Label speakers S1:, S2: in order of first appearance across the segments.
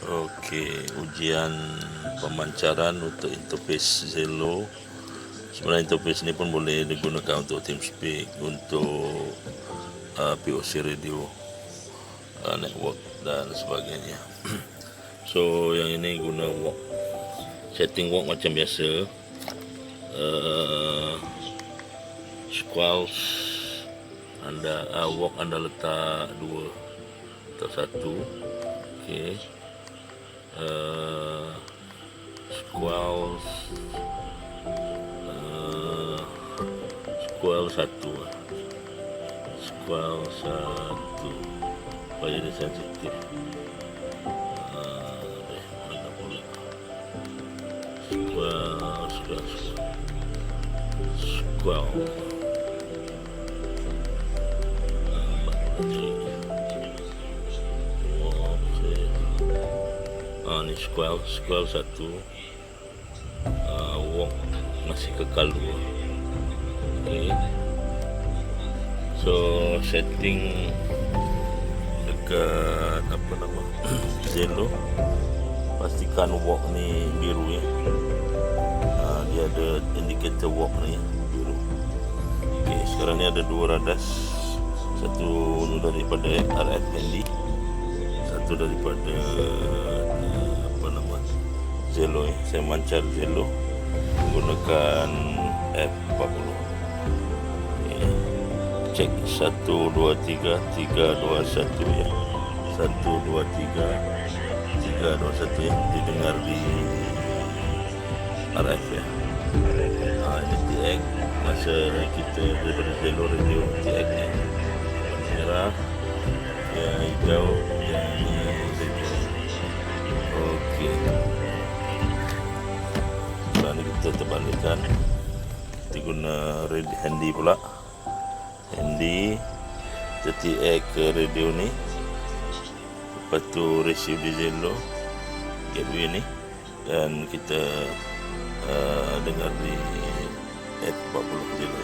S1: Okey, ujian pemancaran untuk interface Zello. Sebenarnya interface ni pun boleh digunakan untuk TeamSpeak, untuk POC radio, network dan sebagainya. So yang ini guna walk, setting walk macam biasa. Squares anda walk anda letak 2 atau 1. Okey. Squares square 1 supaya dia sensitif. Mana pula square ni square 1, walk masih kekal 2. Okay. So setting dekat apa nama Zello, pastikan walk ni biru ya. Dia ada indikator walk ni ya, biru. Okay, sekarang ni ada 2 radas, satu daripada RF handy, satu daripada Zello ya. Saya mancar Zello menggunakan F40. Cek 1 2 3 3 2 1 ya. 1 2 3 3 2 1 ya. Didengar di RF ya. Ini TX masa kita daripada Zello radio TX ni. Merah, yang hijau, yang ini radio. Okey. Sekarang ni kita terbalikkan. Kita guna radio handy pula. Handy kita TX ke radio ni, lepas tu receive di Zello gateway ni, dan kita dengar di F40 Zello.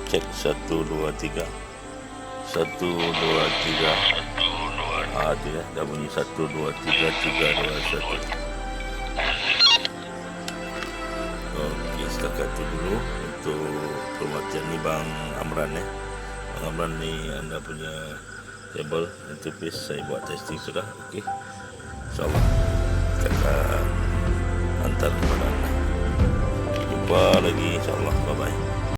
S1: Cek 1 2 3 1 2 3 tu ya, dah bunyi 1 2 3 3 2 1. Okey, setakat tu dulu untuk permatian ni Bang Amran ya. Bang Amran ni anda punya kabel interface saya buat testing sudah. Okey, InsyaAllah kita akan hantar kepada anda. Jumpa lagi InsyaAllah. Bye bye.